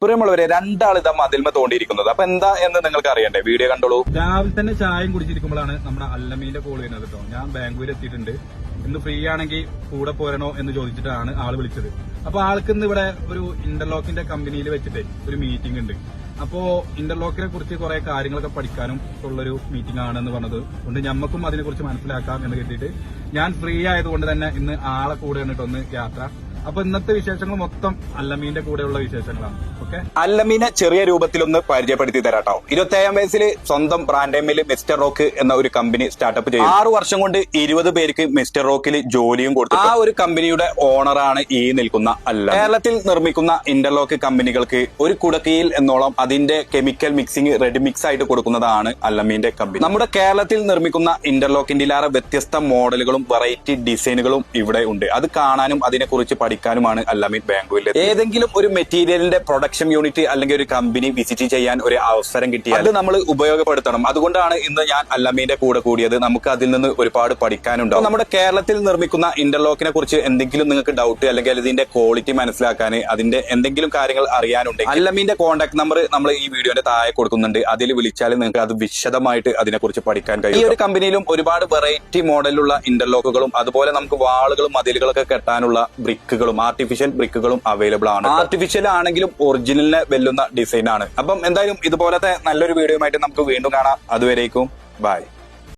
പ്രിയമുള്ളവരെ, രണ്ടാളിതാ മതിൽമ തോണ്ടിയിരിക്കുന്നത്. അപ്പൊ എന്താ എന്ന് നിങ്ങൾക്ക് അറിയണ്ടേ? വീഡിയോ കണ്ടോളൂ. രാവിലെ തന്നെ ചായയും കുടിച്ചിരിക്കുമ്പോഴാണ് നമ്മുടെ അല്ലമീന്റെ കോൾ വരുന്നത് കേട്ടോ. ഞാൻ ബാംഗ്ലൂർ എത്തിയിട്ടുണ്ട്, ഇന്ന് ഫ്രീ ആണെങ്കിൽ കൂടെ പോരണോ എന്ന് ചോദിച്ചിട്ടാണ് ആള് വിളിച്ചത്. അപ്പൊ ആൾക്ക് ഇന്ന് ഇവിടെ ഒരു ഇന്റർലോക്കിന്റെ കമ്പനിയിൽ വെച്ചിട്ട് ഒരു മീറ്റിംഗ് ഉണ്ട്. അപ്പോ ഇന്റർലോക്കിനെ കുറിച്ച് കുറെ കാര്യങ്ങളൊക്കെ പഠിക്കാനും ഉള്ളൊരു മീറ്റിംഗ് ആണെന്ന് പറഞ്ഞത് കൊണ്ട് ഞമ്മക്കും അതിനെ കുറിച്ച് മനസ്സിലാക്കാം എന്ന് കരുതിയിട്ട് ഞാൻ ഫ്രീ ആയതുകൊണ്ട് തന്നെ ഇന്ന് ആളെ കൂടെ കണ്ടിട്ടൊന്ന് യാത്ര. അപ്പൊ ഇന്നത്തെ വിശേഷങ്ങൾ മൊത്തം അല്ലമീന്റെ കൂടെയുള്ള വിശേഷങ്ങളാണ്. ഓക്കെ, അല്ലമീനെ ചെറിയ രൂപത്തിലൊന്ന് പരിചയപ്പെടുത്തി തരാട്ടോ. 27 വയസ്സിൽ സ്വന്തം ബ്രാൻഡ് നെയിമിൽ മിസ്റ്റർ റോക്ക് എന്ന ഒരു കമ്പനി സ്റ്റാർട്ടപ്പ് ചെയ്തു. 6 വർഷം കൊണ്ട് 20 പേർക്ക് മിസ്റ്റർ റോക്കിൽ ജോലിയും കൊടുത്തു. ആ ഒരു കമ്പനിയുടെ ഓണറാണ് ഈ നിൽക്കുന്ന അല്ലമീൻ. കേരളത്തിൽ നിർമ്മിക്കുന്ന ഇന്റർലോക്ക് കമ്പനികൾക്ക് ഒരു കുടക്കീൽ എന്നോളം അതിന്റെ കെമിക്കൽ മിക്സിംഗ് റെഡി മിക്സ് ആയിട്ട് കൊടുക്കുന്നതാണ് അല്ലമീന്റെ കമ്പനി. നമ്മുടെ കേരളത്തിൽ നിർമ്മിക്കുന്ന ഇന്റർലോക്കിന്റെലേറെ വ്യത്യസ്ത മോഡലുകളും വെറൈറ്റി ഡിസൈനുകളും ഇവിടെ ഉണ്ട്. അത് കാണാനും അതിനെക്കുറിച്ച് പഠിക്കാനുമാണ് അല്ലമീൻ ബാംഗ്ലൂരിൽ. ഏതെങ്കിലും ഒരു മെറ്റീരിയലിന്റെ പ്രൊഡക്ഷൻ യൂണിറ്റ് അല്ലെങ്കിൽ ഒരു കമ്പനി വിസിറ്റ് ചെയ്യാൻ ഒരു അവസരം കിട്ടിയാൽ അത് നമ്മൾ ഉപയോഗപ്പെടുത്തണം. അതുകൊണ്ടാണ് ഇന്ന് ഞാൻ അല്ലമീന്റെ കൂടെ കൂടിയത്. നമുക്ക് അതിൽ നിന്ന് ഒരുപാട് പഠിക്കാനുണ്ടാവും. നമ്മുടെ കേരളത്തിൽ നിർമ്മിക്കുന്ന ഇന്റർലോക്കിനെ കുറിച്ച് എന്തെങ്കിലും നിങ്ങൾക്ക് ഡൗട്ട് അല്ലെങ്കിൽ ഇതിന്റെ ക്വാളിറ്റി മനസ്സിലാക്കാൻ, അതിന്റെ എന്തെങ്കിലും കാര്യങ്ങൾ അറിയാനുണ്ടെങ്കിൽ അല്ലമീന്റെ കോൺടാക്ട് നമ്പർ നമ്മൾ ഈ വീഡിയോന്റെ താഴെ കൊടുക്കുന്നുണ്ട്. അതിൽ വിളിച്ചാൽ നിങ്ങൾക്ക് അത് വിശദമായിട്ട് അതിനെക്കുറിച്ച് പഠിക്കാൻ കഴിയും. ഈ ഒരു കമ്പനിയിലും ഒരുപാട് വെറൈറ്റി മോഡലിലുള്ള ഇന്റർലോക്കുകളും അതുപോലെ നമുക്ക് വാളുകളും മതിലുകളൊക്കെ കെട്ടാനുള്ള ബ്രിക്കുകളും ആർട്ടിഫിഷ്യൽ ബ്രിക്കുകളും അവൈലബിൾ ആണ്. ആർട്ടിഫിഷ്യൽ ആണെങ്കിലും ഒറിജിനലിനെ വെല്ലുന്ന ഡിസൈൻ ആണ്. അപ്പം എന്തായാലും ഇതുപോലത്തെ നല്ലൊരു വീഡിയോയുമായിട്ട് നമുക്ക് വീണ്ടും കാണാം. അതുവരേക്കും ബൈ.